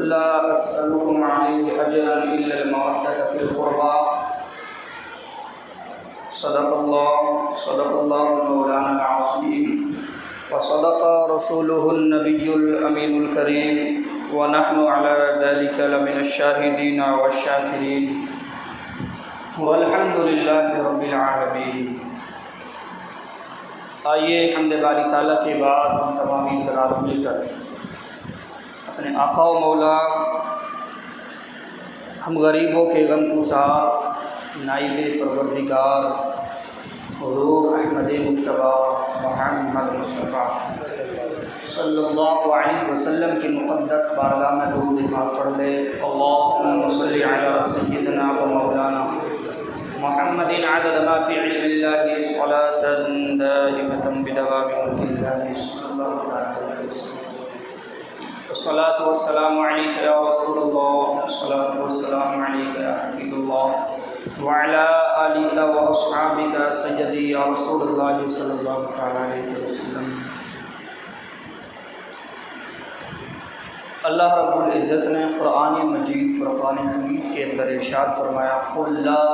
قل لا أسألكم عليه أجرا إلا المودة في القربى صدق الله مولانا العظيم وصدق رسوله النبي الأمين الكريم ونحن على ذلك لمن الشاهدين والشاكرين والحمد لله رب العالمين۔ آئیے حمد باری تعالیٰ کے بعد ہم تمامی حضرات مل کر اپنے آقا و مولا ہم غریبوں کے غم گسار نائب پروردگار حضور احمد مجتبیٰ محمد مصطفیٰ صلی اللہ علیہ وسلم کی مقدس بارگاہ میں درود پاک پڑھ لے۔ اللہم صلی علی سیدنا و مولانا محمد عدد ما فی علم اللہ صلاة دائمة بدوام ملک اللہ صلی اللہ علیہ وسلم۔ الصلاة والسلام علیکہ یا رسول اللہ، الصلاة والسلام علیکہ یا حبیب اللہ، وعلی آلکہ و اصحابکہ سیدی یا رسول اللہ صلی اللہ علیہ وسلم۔ اللہ رب العزت نے قرآن مجید فرقان حمید کے اندر ارشاد فرمایا قل لا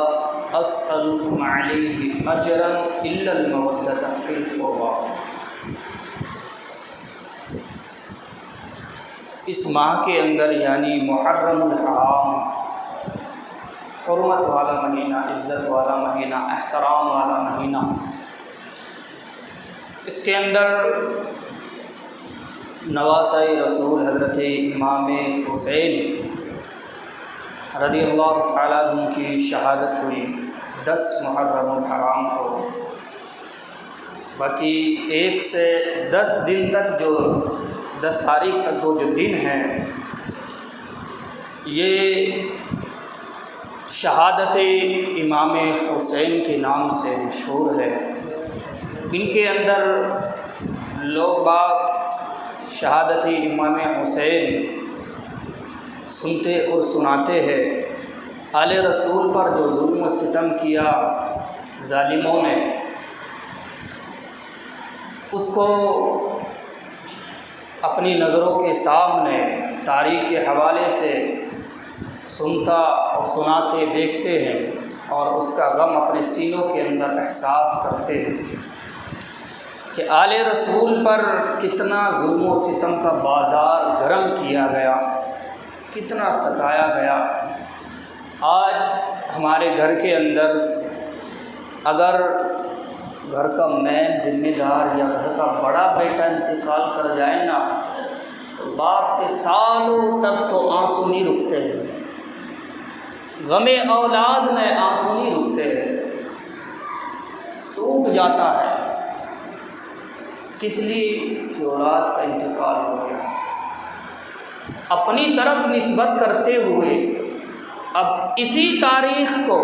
اسألکم علیہ اجرا الا المودۃ فی القربی۔ اس ماہ کے اندر یعنی محرم الحرام، حرمت والا مہینہ، عزت والا مہینہ، احترام والا مہینہ، اس کے اندر نواسۂ رسول حضرت امام حسین رضی اللہ تعالیٰ عنہ کی شہادت ہوئی 10 محرم الحرام کو۔ باقی 1 سے 10 دن تک جو 10 تاریخ تک جو دن ہیں یہ شہادت امام حسین کے نام سے مشہور ہے۔ ان کے اندر لوگ باغ شہادت امام حسین سنتے اور سناتے ہیں۔ آل رسول پر جو ظلم و ستم کیا ظالموں نے، اس کو اپنی نظروں کے سامنے تاریخ کے حوالے سے سنتا اور سناتے دیکھتے ہیں اور اس کا غم اپنے سینوں کے اندر احساس کرتے ہیں کہ آل رسول پر کتنا ظلم و ستم کا بازار گرم کیا گیا، کتنا ستایا گیا۔ آج ہمارے گھر کے اندر اگر گھر کا مین ذمہ دار یا گھر کا بڑا بیٹا انتقال کر جائے نا تو باپ کے سالوں تک تو آنسو نہیں رکتے ہیں، غم اولاد میں آنسو نہیں رکتے ہیں، ٹوٹ جاتا ہے۔ کس لیے کہ اولاد کا انتقال ہو گیا۔ اپنی طرف نسبت کرتے ہوئے اب اسی تاریخ کو،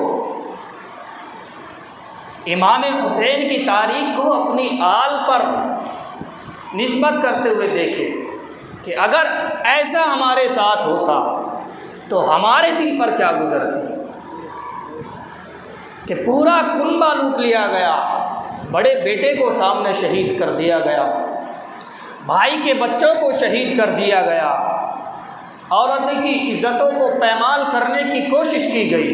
امام حسین کی تاریخ کو اپنی آل پر نسبت کرتے ہوئے دیکھیں کہ اگر ایسا ہمارے ساتھ ہوتا تو ہمارے دل پر کیا گزرتی کہ پورا کنبہ لوٹ لیا گیا، بڑے بیٹے کو سامنے شہید کر دیا گیا، بھائی کے بچوں کو شہید کر دیا گیا، عورت کی عزتوں کو پامال کرنے کی کوشش کی گئی۔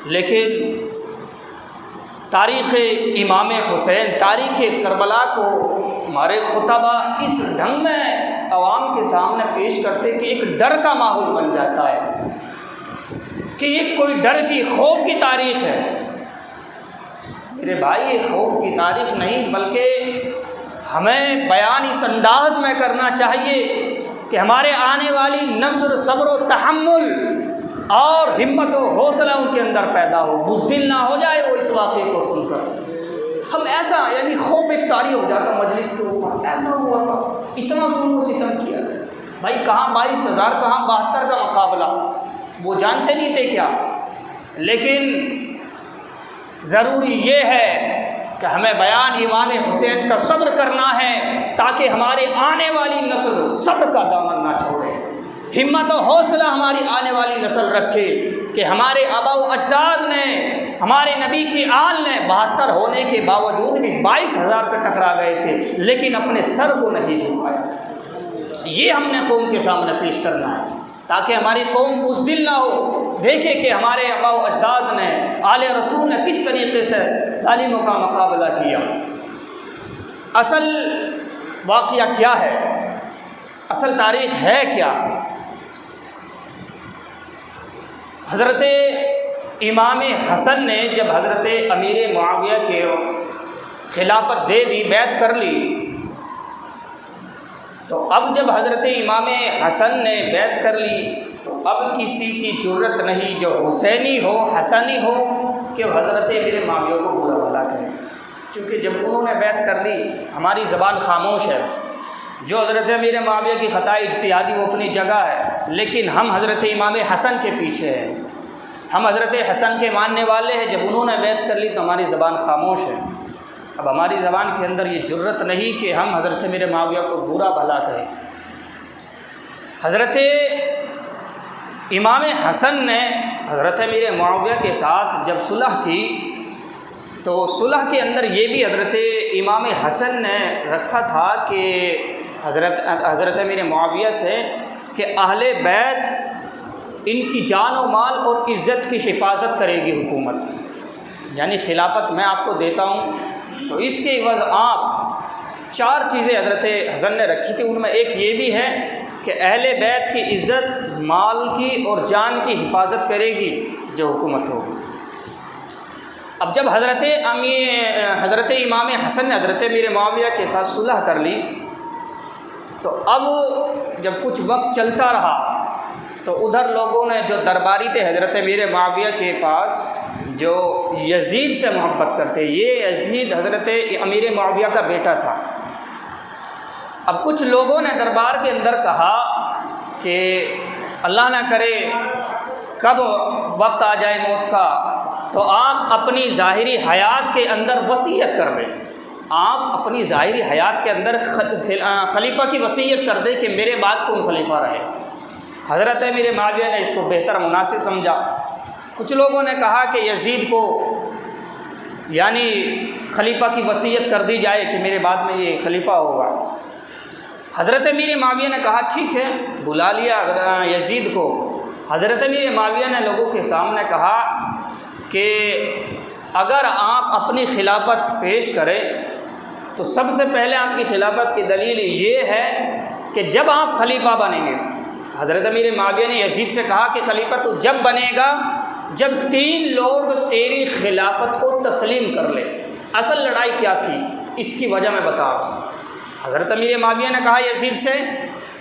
لیکن تاریخ امام حسین، تاریخ کربلا کو ہمارے خطبہ اس ڈھنگ میں عوام کے سامنے پیش کرتے کہ ایک ڈر کا ماحول بن جاتا ہے کہ یہ کوئی ڈر کی، خوف کی تاریخ ہے۔ میرے بھائی یہ خوف کی تاریخ نہیں، بلکہ ہمیں بیان اس انداز میں کرنا چاہیے کہ ہمارے آنے والی نسل صبر و تحمل اور ہمت و حوصلہ ان کے اندر پیدا ہو، بزدل نہ ہو جائے وہ اس واقعے کو سن کر۔ ہم ایسا یعنی خوف ایک طاری ہو جاتا مجلس کے اوپر، ایسا ہوا تھا، اتنا ظلم و ستم کیا گیا۔ بھائی کہاں 22,000 کہاں 72 کا مقابلہ، وہ جانتے نہیں تھے کیا؟ لیکن ضروری یہ ہے کہ ہمیں بیان امام حسین کا صبر کرنا ہے تاکہ ہمارے آنے والی نسل صبر کا دامن نہ چھوڑے، ہمت و حوصلہ ہماری آنے والی نسل رکھے کہ ہمارے آبا و اجداد نے، ہمارے نبی کی آل نے 72 ہونے کے باوجود بھی 22,000 سے ٹکرا گئے تھے لیکن اپنے سر کو نہیں جھکایا۔ یہ ہم نے قوم کے سامنے پیش کرنا ہے تاکہ ہماری قوم بزدل نہ ہو، دیکھے کہ ہمارے آباء و اجداد نے، آل رسول نے کس طریقے سے ظالموں کا مقابلہ کیا۔ اصل واقعہ کیا ہے، اصل تاریخ ہے کیا؟ حضرت امام حسن نے جب حضرت امیر معاویہ کے خلافت دے دی، بیعت کر لی، تو اب جب حضرت امام حسن نے بیعت کر لی تو اب کسی کی جرت نہیں جو حسینی ہو، حسنی ہو، کہ وہ حضرت امیر معاویہ کو برا بھلا کرے، کیونکہ جب انہوں نے بیعت کر لی ہماری زبان خاموش ہے۔ جو حضرت امیر معاویہ کی خطا اجتہادی وہ اپنی جگہ ہے، لیکن ہم حضرت امام حسن کے پیچھے ہیں، ہم حضرت حسن کے ماننے والے ہیں۔ جب انہوں نے بیعت کر لی تو ہماری زبان خاموش ہے۔ اب ہماری زبان کے اندر یہ جرت نہیں کہ ہم حضرت امیر معاویہ کو برا بھلا کہیں۔ حضرت امام حسن نے حضرت امیر معاویہ کے ساتھ جب صلح کی تو صلح کے اندر یہ بھی حضرت امام حسن نے رکھا تھا کہ حضرت امیر معاویہ سے کہ اہل بیت ان کی جان و مال اور عزت کی حفاظت کرے گی حکومت، یعنی خلافت میں آپ کو دیتا ہوں، تو اس کے عوض آپ 4 چیزیں حضرت حسن نے رکھی تھی، ان میں ایک یہ بھی ہے کہ اہل بیت کی عزت، مال کی اور جان کی حفاظت کرے گی جو حکومت ہوگی۔ اب جب حضرت امام حسن نے حضرت امیر معاویہ کے ساتھ صلح کر لی تو اب جب کچھ وقت چلتا رہا تو ادھر لوگوں نے جو درباری تھے حضرت امیر معاویہ کے پاس جو یزید سے محبت کرتے، یہ یزید حضرت امیر معاویہ کا بیٹا تھا۔ اب کچھ لوگوں نے دربار کے اندر کہا کہ اللہ نہ کرے کب وقت آ جائے موت کا تو آپ اپنی ظاہری حیات کے اندر وصیت کر دیں، آپ اپنی ظاہری حیات کے اندر خلیفہ کی وصیت کر دیں کہ میرے بعد کون خلیفہ رہے۔ حضرت امیر معاویہ نے اس کو بہتر مناسب سمجھا۔ کچھ لوگوں نے کہا کہ یزید کو یعنی خلیفہ کی وصیت کر دی جائے کہ میرے بعد میں یہ خلیفہ ہوگا۔ حضرت امیر معاویہ نے کہا ٹھیک ہے، بلا لیا یزید کو۔ حضرت امیر معاویہ نے لوگوں کے سامنے کہا کہ اگر آپ اپنی خلافت پیش کریں تو سب سے پہلے آپ کی خلافت کی دلیل یہ ہے کہ جب آپ خلیفہ بنیں گے، حضرت امیر معاویہ نے یزید سے کہا کہ خلیفہ تو جب بنے گا جب 3 لوگ تیری خلافت کو تسلیم کر لیں۔ اصل لڑائی کیا تھی اس کی وجہ میں بتا رہا ہوں۔ حضرت امیر معاویہ نے کہا یزید سے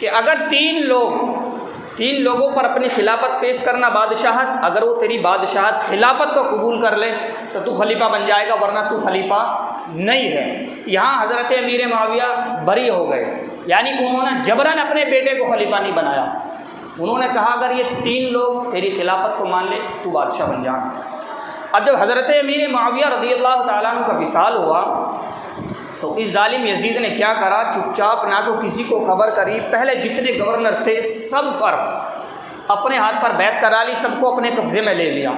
کہ اگر 3 لوگوں پر اپنی خلافت پیش کرنا بادشاہت، اگر وہ تیری بادشاہت خلافت کو قبول کر لے تو تو خلیفہ بن جائے گا، ورنہ تو خلیفہ نہیں ہے۔ یہاں حضرت امیر معاویہ بری ہو گئے، یعنی انہوں نے جبراً اپنے بیٹے کو خلیفہ نہیں بنایا۔ انہوں نے کہا اگر یہ 3 لوگ تیری خلافت کو مان لے تو بادشاہ بن جا۔ اب جب حضرت امیر معاویہ رضی اللہ تعالیٰ عنہ کا وصال ہوا تو اس ظالم یزید نے کیا کرا، چپ چاپ نہ تو کسی کو خبر کری، پہلے جتنے گورنر تھے سب پر اپنے ہاتھ پر بیعت کرا لی، سب کو اپنے قبضے میں لے لیا۔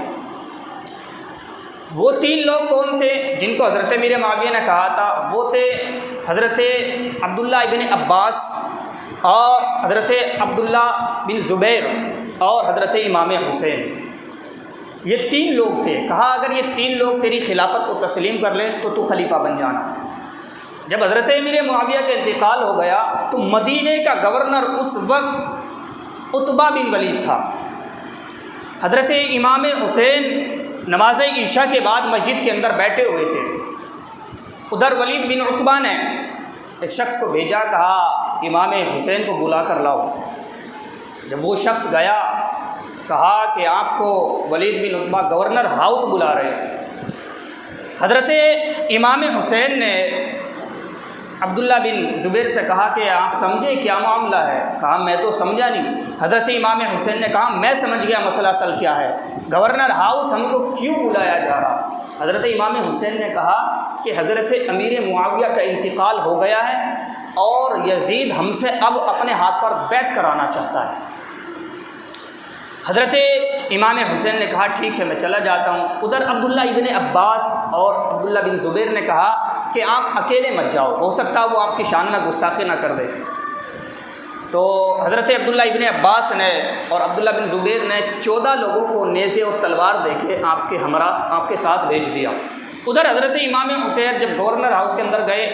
وہ 3 لوگ کون تھے جن کو حضرت امیر معاویہ نے کہا تھا؟ وہ تھے حضرت عبداللہ ابن عباس اور حضرت عبداللہ بن زبیر اور حضرت امام حسین۔ یہ 3 لوگ تھے۔ کہا اگر یہ 3 لوگ تیری خلافت کو تسلیم کر لیں تو تو خلیفہ بن جانا۔ جب حضرت امیر معاویہ کا انتقال ہو گیا تو مدینے کا گورنر اس وقت عتبہ بن ولید تھا۔ حضرت امام حسین نماز عشاء کے بعد مسجد کے اندر بیٹھے ہوئے تھے، ادھر ولید بن عتبہ نے ایک شخص کو بھیجا، کہا امام حسین کو بلا کر لاؤ۔ جب وہ شخص گیا کہا کہ آپ کو ولید بن عتبہ گورنر ہاؤس بلا رہے ہیں۔ حضرت امام حسین نے عبداللہ بن زبیر سے کہا کہ آپ سمجھے کیا معاملہ ہے؟ کہا میں تو سمجھا نہیں۔ حضرت امام حسین نے کہا میں سمجھ گیا مسئلہ اصل کیا ہے، گورنر ہاؤس ہم کو کیوں بلایا جا رہا؟ حضرت امام حسین نے کہا کہ حضرت امیر معاویہ کا انتقال ہو گیا ہے اور یزید ہم سے اب اپنے ہاتھ پر بیعت کرانا چاہتا ہے۔ حضرت امام حسین نے کہا ٹھیک ہے میں چلا جاتا ہوں۔ ادھر عبداللہ ابن عباس اور عبداللہ بن زبیر نے کہا کہ آپ اکیلے مت جاؤ، ہو سکتا ہے وہ آپ کی شان میں گستاخی نہ کر دے۔ تو حضرت عبداللہ ابن عباس نے اور عبداللہ بن زبیر نے 14 لوگوں کو نیزے اور تلوار دے کے آپ کے ہمراہ آپ کے ساتھ بھیج دیا۔ ادھر حضرت امام حسین جب گورنر ہاؤس کے اندر گئے،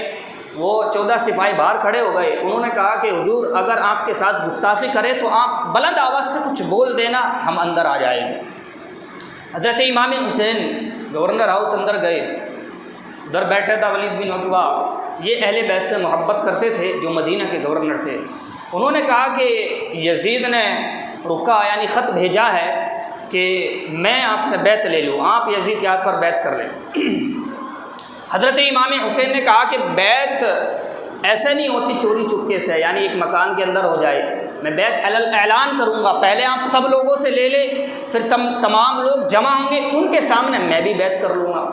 وہ 14 سپاہی باہر کھڑے ہو گئے۔ انہوں نے کہا کہ حضور اگر آپ کے ساتھ گستاخی کرے تو آپ بلند آواز سے کچھ بول دینا، ہم اندر آ جائیں گے۔ حضرت امام حسین گورنر ہاؤس اندر گئے، ادھر بیٹھا تھا ولید بن عتبہ، یہ اہل بیت سے محبت کرتے تھے جو مدینہ کے گورنر تھے۔ انہوں نے کہا کہ یزید نے رکا یعنی خط بھیجا ہے کہ میں آپ سے بیعت لے لوں، آپ یزید کے ہاتھ پر بیعت کر لیں۔ حضرت امام حسین نے کہا کہ بیعت ایسے نہیں ہوتی چوری چپکے سے، یعنی ایک مکان کے اندر ہو جائے، میں بیعت اعلان کروں گا، پہلے آپ سب لوگوں سے لے لیں، پھر تمام لوگ جمع ہوں گے، ان کے سامنے میں بھی بیعت کر لوں گا۔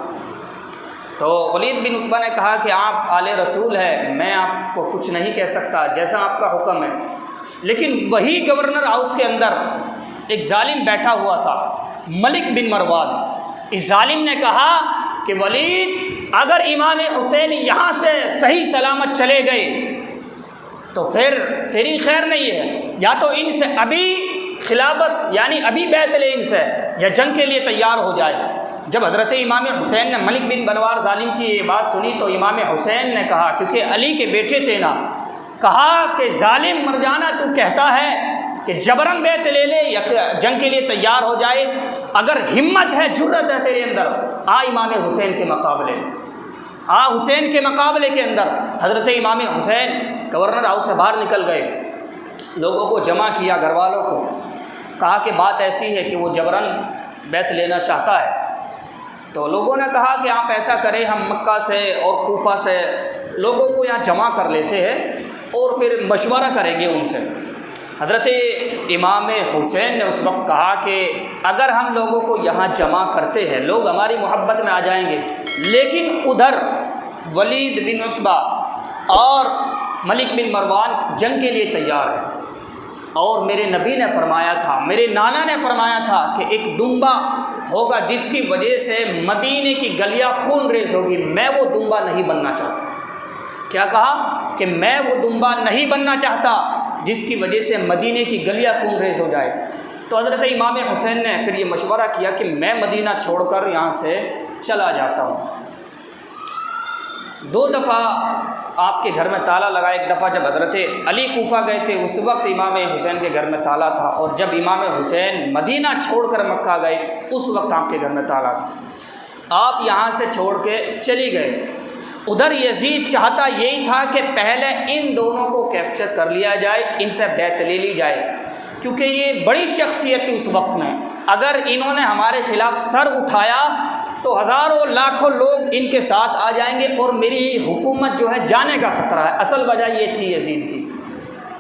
تو ولید بن عتبہ نے کہا کہ آپ آل رسول ہے، میں آپ کو کچھ نہیں کہہ سکتا، جیسا آپ کا حکم ہے۔ لیکن وہی گورنر ہاؤس کے اندر ایک ظالم بیٹھا ہوا تھا، ملک بن مروان۔ اس ظالم نے کہا کہ ولید اگر امام حسین یہاں سے صحیح سلامت چلے گئے تو پھر تیری خیر نہیں ہے، یا تو ان سے ابھی خلافت یعنی ابھی بیعت لے ان سے، یا جنگ کے لیے تیار ہو جائے۔ جب حضرت امام حسین نے ملک بن مروان ظالم کی یہ بات سنی تو امام حسین نے کہا، کیونکہ علی کے بیٹے تھے نا، کہا کہ ظالم مر جانا تو کہتا ہے کہ جبراً بیعت لے لے یا جنگ کے لیے تیار ہو جائے، اگر ہمت ہے جرت ہے تیرے اندر، آ امام حسین کے مقابلے، آ حسین کے مقابلے کے اندر۔ حضرت امام حسین گورنر ہاؤس سے باہر نکل گئے، لوگوں کو جمع کیا، گھر والوں کو کہا کہ بات ایسی ہے کہ وہ جبراً بیعت لینا چاہتا ہے۔ تو لوگوں نے کہا کہ آپ ایسا کریں، ہم مکہ سے اور کوفہ سے لوگوں کو یہاں جمع کر لیتے ہیں اور پھر مشورہ کریں گے ان سے۔ حضرت امام حسین نے اس وقت کہا کہ اگر ہم لوگوں کو یہاں جمع کرتے ہیں، لوگ ہماری محبت میں آ جائیں گے، لیکن ادھر ولید بن عتبہ اور ملک بن مروان جنگ کے لیے تیار ہے، اور میرے نبی نے فرمایا تھا، میرے نانا نے فرمایا تھا کہ ایک دمبا ہوگا جس کی وجہ سے مدینے کی گلیاں خون ریز ہوگی، میں وہ دمبا نہیں بننا چاہتا۔ کیا کہا کہ میں وہ دمبا نہیں بننا چاہتا جس کی وجہ سے مدینے کی گلیاں خون ریز ہو جائے۔ تو حضرت امام حسین نے پھر یہ مشورہ کیا کہ میں مدینہ چھوڑ کر یہاں سے چلا جاتا ہوں۔ 2 دفعہ آپ کے گھر میں تالا لگا، ایک دفعہ جب حضرت علی کوفہ گئے تھے اس وقت امام حسین کے گھر میں تالا تھا، اور جب امام حسین مدینہ چھوڑ کر مکہ گئے اس وقت آپ کے گھر میں تالا تھا۔ آپ یہاں سے چھوڑ کے چلی گئے۔ ادھر یزید چاہتا یہی تھا کہ پہلے ان دونوں کو کیپچر کر لیا جائے، ان سے بیعت لے لی جائے، کیونکہ یہ بڑی شخصیت تھی اس وقت میں، اگر انہوں نے ہمارے خلاف سر اٹھایا تو ہزاروں لاکھوں لوگ ان کے ساتھ آ جائیں گے اور میری حکومت جو ہے جانے کا خطرہ ہے۔ اصل وجہ یہ تھی یزید کی،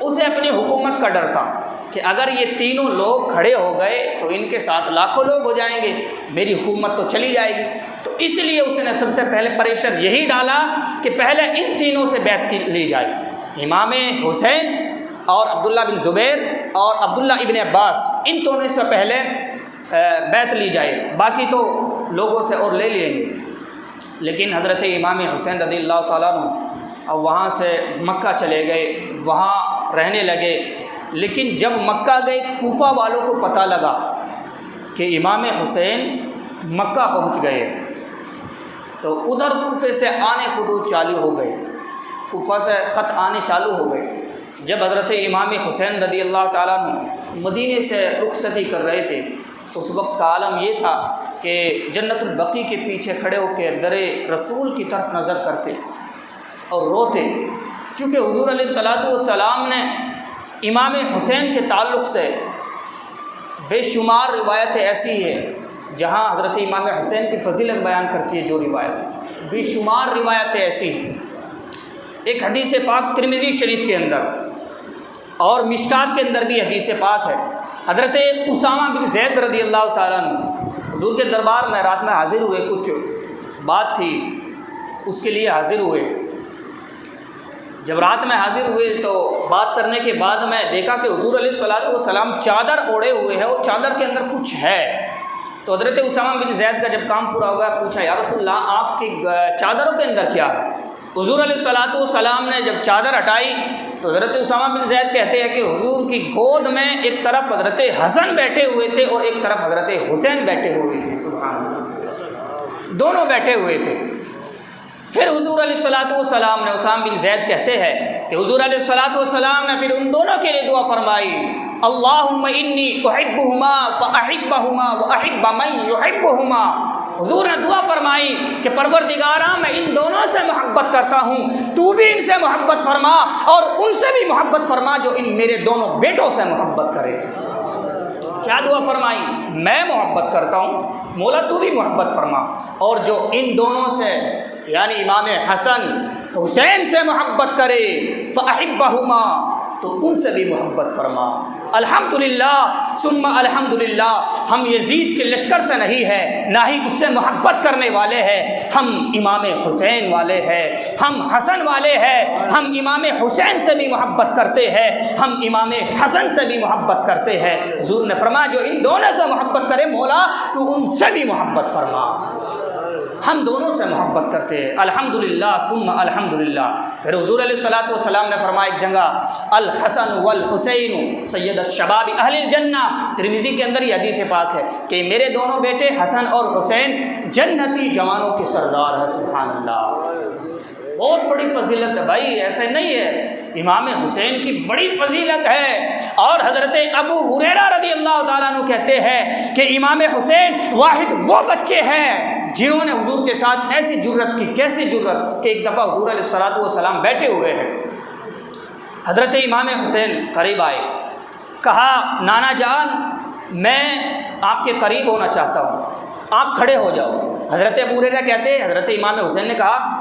اسے اپنی حکومت کا ڈر تھا کہ اگر یہ تینوں لوگ کھڑے ہو گئے تو ان کے ساتھ لاکھوں لوگ ہو جائیں گے، میری حکومت تو چلی جائے گی۔ تو اس لیے اس نے سب سے پہلے پریشر یہی ڈالا کہ پہلے ان تینوں سے بیعت لی جائے، امام حسین اور عبداللہ بن زبیر اور عبداللہ ابن عباس، ان دونوں سے پہلے بیعت لی جائے، باقی تو لوگوں سے اور لے لیں گے۔ لیکن حضرت امام حسین رضی اللہ تعالیٰ عنہ اب وہاں سے مکہ چلے گئے، وہاں رہنے لگے۔ لیکن جب مکہ گئے کوفہ والوں کو پتہ لگا کہ امام حسین مکہ پہنچ گئے، تو ادھر کوفے سے آنے خطوط چالو ہو گئے، کوفہ سے خط آنے چالو ہو گئے۔ جب حضرت امام حسین رضی اللہ تعالیٰ عنہ مدینے سے رخصتی کر رہے تھے، اس وقت کا عالم یہ تھا کہ جنت البقیع کے پیچھے کھڑے ہو کے در رسول کی طرف نظر کرتے اور روتے، کیونکہ حضور علیہ الصلوۃ والسلام نے امام حسین کے تعلق سے بے شمار روایتیں ایسی ہیں جہاں حضرت امام حسین کی فضیلت بیان کرتی ہے، جو روایت بے شمار روایتیں ایسی ہیں۔ ایک حدیث پاک ترمذی شریف کے اندر اور مشکات کے اندر بھی حدیث پاک ہے، حضرت اسامہ بن زید رضی اللہ تعالیٰ عنہ حضور کے دربار میں رات میں حاضر ہوئے، کچھ بات تھی اس کے لیے حاضر ہوئے۔ جب رات میں حاضر ہوئے تو بات کرنے کے بعد میں دیکھا کہ حضور علیہ الصلوۃ والسلام چادر اوڑھے ہوئے ہیں اور چادر کے اندر کچھ ہے۔ تو حضرت اسامہ بن زید کا جب کام پورا ہو گیا پوچھا، یا رسول اللہ آپ کی چادروں کے اندر کیا ہے؟ حضور علیہ الصلوۃ والسلام نے جب چادر ہٹائی تو حضرت اسامہ بن زید کہتے ہیں کہ حضور کی گود میں ایک طرف حضرت حسن بیٹھے ہوئے تھے اور ایک طرف حضرت حسین بیٹھے ہوئے تھے، سبحان اللہ، دونوں بیٹھے ہوئے تھے۔ پھر حضور علیہ الصلوۃ والسلام نے، اسامہ بن زید کہتے ہیں کہ حضور علیہ الصلوۃ والسلام نے پھر ان دونوں کے لیے دعا فرمائی، اللہم انی احبہما فاحبہما واحب من یحبہما۔ حضور نے دعا فرمائی کہ پروردگارا میں ان دونوں سے محبت کرتا ہوں، تو بھی ان سے محبت فرما اور ان سے بھی محبت فرما جو ان میرے دونوں بیٹوں سے محبت کرے۔ کیا دعا فرمائی؟ میں محبت کرتا ہوں، مولا تو بھی محبت فرما، اور جو ان دونوں سے یعنی امام حسن حسین سے محبت کرے فاحبہما، تو ان سے بھی محبت فرما۔ الحمدللہ ثم الحمدللہ، ہم یزید کے لشکر سے نہیں ہے، نہ ہی اس سے محبت کرنے والے ہیں، ہم امام حسین والے ہیں، ہم حسن والے ہیں، ہم امام حسین سے بھی محبت کرتے ہیں، ہم امام حسن سے بھی محبت کرتے ہیں۔ حضور نے فرمایا جو ان دونوں سے محبت کرے مولا تو ان سے بھی محبت فرما۔ ہم دونوں سے محبت کرتے ہیں، الحمدللہ ثم الحمدللہ۔ پھر حضور علیہ الصلوۃ والسلام نے فرمایا ایک جگہ، الحسن والحسین سید الشباب اہل الجنہ، ترمذی کے اندر یہ حدیث پاک ہے کہ میرے دونوں بیٹے حسن اور حسین جنتی جوانوں کے سردار ہیں، سبحان اللہ۔ بہت بڑی فضیلت ہے بھائی، ایسے نہیں ہے، امام حسین کی بڑی فضیلت ہے۔ اور حضرت ابو ہریرہ رضی اللہ تعالیٰ عنہ کہتے ہیں کہ امام حسین واحد وہ بچے ہیں جنہوں نے حضور کے ساتھ ایسی جرت کی، کیسی جرت کہ ایک دفعہ حضور علیہ الصلوۃ والسلام بیٹھے ہوئے ہیں، حضرت امام حسین قریب آئے، کہا نانا جان میں آپ کے قریب ہونا چاہتا ہوں، آپ کھڑے ہو جاؤ۔ حضرت ابو ہریرہ کہتے ہیں حضرت امام حسین نے کہا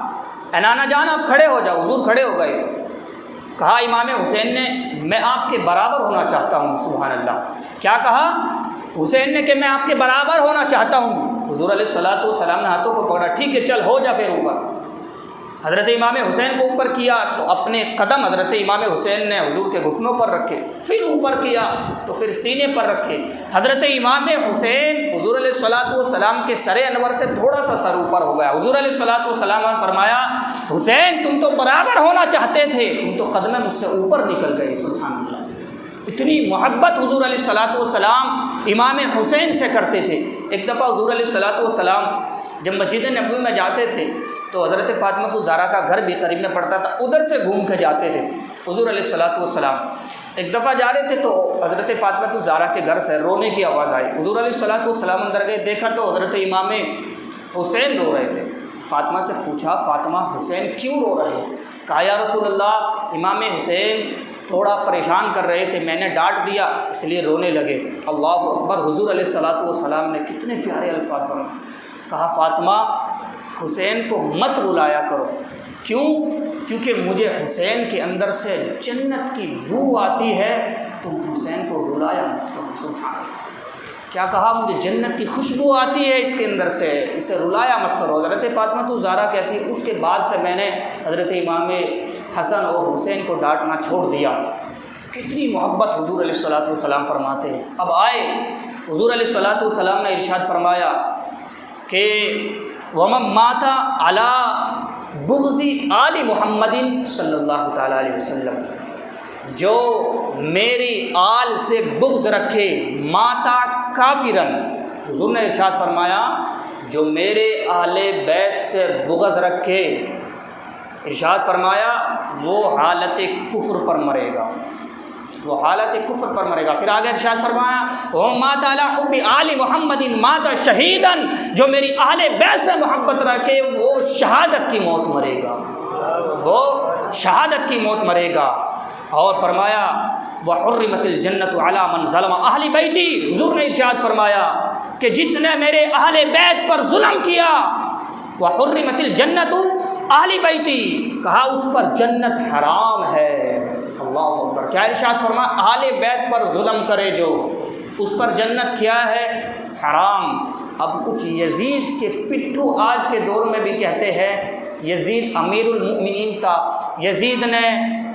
اے نانا جان آپ کھڑے ہو جاؤ۔ حضور کھڑے ہو گئے، کہا امام حسین نے میں آپ کے برابر ہونا چاہتا ہوں، سبحان اللہ۔ کیا کہا؟ حسین نے کہ میں آپ کے برابر ہونا چاہتا ہوں۔ حضور علیہ الصلوۃ والسلام نے ہاتھوں کو پکڑا، ٹھیک ہے چل ہو جا پھر اوپر۔ حضرت امام حسین کو اوپر کیا تو اپنے قدم حضرت امام حسین نے حضور کے گھٹنوں پر رکھے، پھر اوپر کیا تو پھر سینے پر رکھے۔ حضرت امام حسین حضور علیہ الصلوۃ والسلام کے سر انور سے تھوڑا سا سر اوپر ہو گیا۔ حضور علیہ الصلوۃ والسلام نے فرمایا حسین تم تو برابر ہونا چاہتے تھے، تم تو قدم مجھ سے اوپر نکل گئے، سبحان اللہ۔ اتنی محبت حضور علیہ الصلوۃ والسلام امام حسین سے کرتے تھے۔ ایک دفعہ حضور علیہ الصلوۃ والسلام جب مسجد نبوی میں جاتے تھے تو حضرت فاطمہ الزہرا کا گھر بھی قریب میں پڑتا تھا، ادھر سے گھوم کے جاتے تھے حضور علیہ الصلوۃ والسلام۔ ایک دفعہ جا رہے تھے تو حضرت فاطمہ الزہرا کے گھر سے رونے کی آواز آئی۔ حضور علیہ الصلوۃ والسلام اندر گئے، دیکھا تو حضرت امام حسین رو رہے تھے۔ فاطمہ سے پوچھا فاطمہ حسین کیوں رو رہے ہیں؟ کہا یا رسول اللہ امام حسین تھوڑا پریشان کر رہے تھے، میں نے ڈانٹ دیا اس لیے رونے لگے۔ اللہ اکبر، حضور علیہ الصلوۃ والسلام نے کتنے پیارے الفاظ فرمائے۔ کہا فاطمہ حسین کو مت رلایا کرو، کیوں؟ کیونکہ مجھے حسین کے اندر سے جنت کی بو آتی ہے، تم حسین کو رلایا مت کرو، سبحان اللہ۔ کیا کہا؟ مجھے جنت کی خوشبو آتی ہے اس کے اندر سے، اسے رلایا مت کرو۔ حضرت فاطمہ الزہرا کہتی ہے اس کے بعد سے میں نے حضرت امام حسن اور حسین کو ڈانٹنا چھوڑ دیا۔ کتنی محبت حضور علیہ الصلوۃ والسلام فرماتے ہیں۔ اب آئے حضور علیہ الصلوۃ والسلام نے ارشاد فرمایا کہ وَمَن مَّاتَ عَلَىٰ بُغْضِ آلِ محمد صلی اللہ تعالیٰ علیہ وسلم، جو میری آل سے بغض رکھے ماتا کافرن، حضور نے ارشاد فرمایا جو میرے اہل بیت سے بغض رکھے، ارشاد فرمایا وہ حالت کفر پر مرے گا، وہ حالت کفر پر مرے گا۔ پھر آگے ارشاد فرمایا وَمَن مَّاتَ عَلَىٰ حُبِّ آلِ محمد مَاتَ شَہِیدًا، جو میری اہل بیت سے محبت رکھے وہ شہادت کی موت مرے گا، وہ شہادت کی موت مرے گا۔ اور فرمایا وَحُرِّمَتِ الْجَنَّةُ عَلَىٰ مَنْ ظَلَمَ أَهْلِ بَيْتِي، حضور نے ارشاد فرمایا کہ جس نے میرے اہل بیت پر ظلم کیا، وَحُرِّمَتِ الْجَنَّةُ أَهْلِ بَيْتِي، کہا اس پر جنت حرام ہے۔ اللہ اکبر، کیا ارشاد فرمایا؟ اہل بیت پر ظلم کرے جو، اس پر جنت کیا ہے؟ حرام۔ اب کچھ یزید کے پٹھو آج کے دور میں بھی کہتے ہیں، یزید امیر المؤمنین تھا، یزید نے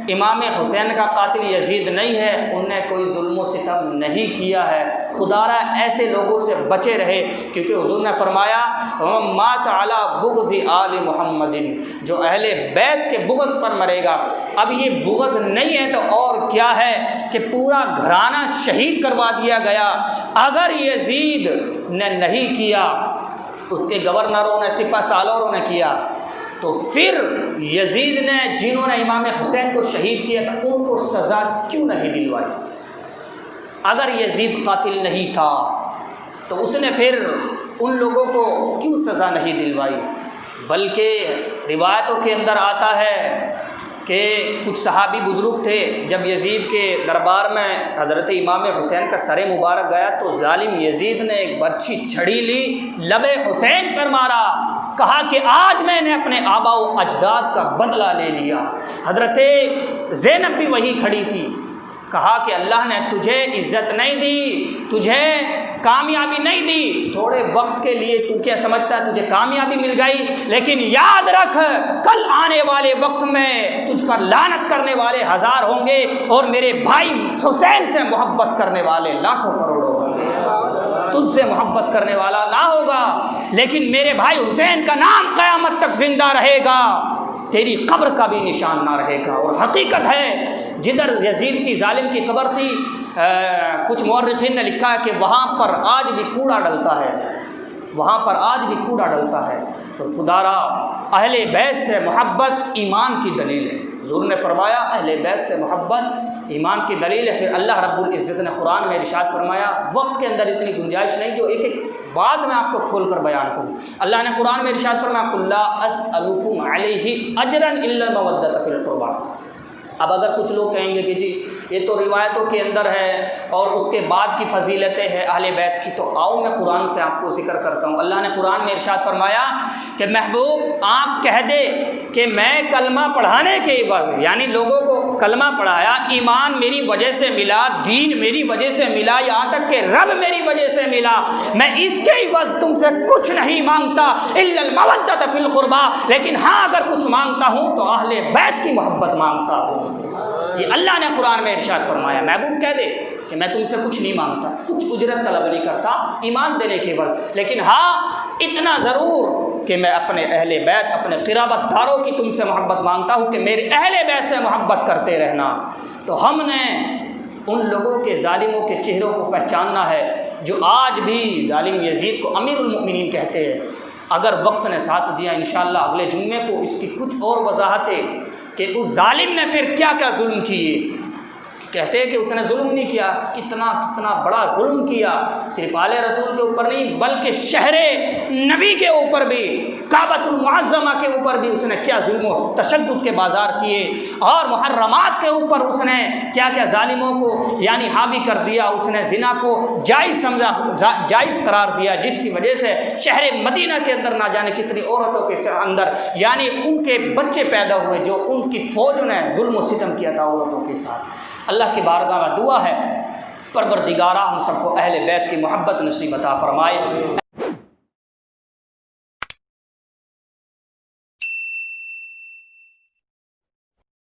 امام حسین کا قاتل یزید نہیں ہے، ان نے کوئی ظلم و ستم نہیں کیا ہے۔ خدا را ایسے لوگوں سے بچے رہے، کیونکہ حضور نے فرمایا مات علی بغض آل محمد، جو اہل بیت کے بغض پر مرے گا۔ اب یہ بغض نہیں ہے تو اور کیا ہے کہ پورا گھرانہ شہید کروا دیا گیا۔ اگر یزید نے نہیں کیا، اس کے گورنروں نے، سپہ سالاروں نے کیا، تو پھر یزید نے جنہوں نے امام حسین کو شہید کیا تھا ان کو سزا کیوں نہیں دلوائی؟ اگر یزید قاتل نہیں تھا تو اس نے پھر ان لوگوں کو کیوں سزا نہیں دلوائی؟ بلکہ روایتوں کے اندر آتا ہے کہ کچھ صحابی بزرگ تھے، جب یزید کے دربار میں حضرت امام حسین کا سر مبارک گیا تو ظالم یزید نے ایک برچھی چھڑی لی، لب حسین پر مارا، کہا کہ آج میں نے اپنے آبا و اجداد کا بدلہ لے لیا۔ حضرت زینب بھی وہی کھڑی تھی، کہا کہ اللہ نے تجھے عزت نہیں دی، تجھے کامیابی نہیں دی، تھوڑے وقت کے لیے تو کیا سمجھتا ہے تجھے کامیابی مل گئی، لیکن یاد رکھ کل آنے والے وقت میں تجھ پر لعنت کرنے والے ہزار ہوں گے اور میرے بھائی حسین سے محبت کرنے والے لاکھوں کروڑوں ہوں گے، تجھ سے محبت کرنے والا نہ ہوگا، لیکن میرے بھائی حسین کا نام قیامت تک زندہ رہے گا، تیری قبر کا بھی نشان نہ رہے گا۔ اور حقیقت ہے جدھر یزید کی ظالم کی قبر تھی، کچھ مورخین نے لکھا ہے کہ وہاں پر آج بھی کوڑا ڈلتا ہے، وہاں پر آج بھی کوڑا ڈلتا ہے۔ تو خدا را اہل بیت سے محبت ایمان کی دلیل ہے۔ حضور نے فرمایا اہل بیت سے محبت ایمان کی دلیل ہے۔ پھر اللہ رب العزت نے قرآن میں ارشاد فرمایا، وقت کے اندر اتنی گنجائش نہیں جو ایک ایک بات میں آپ کو کھول کر بیان کروں۔ اللہ نے قرآن میں ارشاد فرمایا قُل لَا أَسْأَلُكُمْ عَلَيْهِ أَجْرًا إِلَّا الْمَوَدَّةَ فِي الْقُرْبَىٰ۔ اب اگر کچھ لوگ کہیں گے کہ جی یہ تو روایتوں کے اندر ہے اور اس کے بعد کی فضیلتیں ہیں اہل بیت کی، تو آؤ میں قرآن سے آپ کو ذکر کرتا ہوں۔ اللہ نے قرآن میں ارشاد فرمایا کہ محبوب آپ کہہ دے کہ میں کلمہ پڑھانے کے عوض، یعنی لوگوں کو کلمہ پڑھایا، ایمان میری وجہ سے ملا، دین میری وجہ سے ملا، یہاں تک کہ رب میری وجہ سے ملا، میں اس کے عوض تم سے کچھ نہیں مانگتا الا المودۃ فی القربیٰ، لیکن ہاں اگر کچھ مانگتا ہوں تو اہل بیت کی محبت مانگتا ہوں۔ یہ اللہ نے قرآن میں ارشاد فرمایا۔ محبوب کہہ دے کہ میں تم سے کچھ نہیں مانگتا، کچھ اجرت طلب نہیں کرتا ایمان دینے کے بعد، لیکن ہاں اتنا ضرور کہ میں اپنے اہل بیت، اپنے قرابت داروں کی تم سے محبت مانگتا ہوں کہ میرے اہل بیت سے محبت کرتے رہنا۔ تو ہم نے ان لوگوں کے ظالموں کے چہروں کو پہچاننا ہے جو آج بھی ظالم یزید کو امیر المؤمنین کہتے ہیں۔ اگر وقت نے ساتھ دیا انشاءاللہ اگلے جمعے کو اس کی کچھ اور وضاحتیں کہ اس ظالم نے پھر کیا کیا ظلم کیے۔ کہتے ہیں کہ اس نے ظلم نہیں کیا، کتنا بڑا ظلم کیا، صرف آل رسول کے اوپر نہیں بلکہ شہر نبی کے اوپر بھی، کعبۃ المعظمہ کے اوپر بھی اس نے کیا ظلم و تشدد کے بازار کیے، اور محرمات کے اوپر اس نے کیا کیا ظالموں کو یعنی حاوی کر دیا۔ اس نے زنا کو جائز سمجھا، جائز قرار دیا، جس کی وجہ سے شہر مدینہ کے اندر نہ جانے کتنی عورتوں کے اندر یعنی ان کے بچے پیدا ہوئے جو ان کی فوج نے ظلم و ستم کیا تھا عورتوں کے ساتھ۔ اللہ کی بارگاہ میں دعا ہے پروردگارہ ہم سب کو اہل بیت کی محبت نصیب عطا فرمائے۔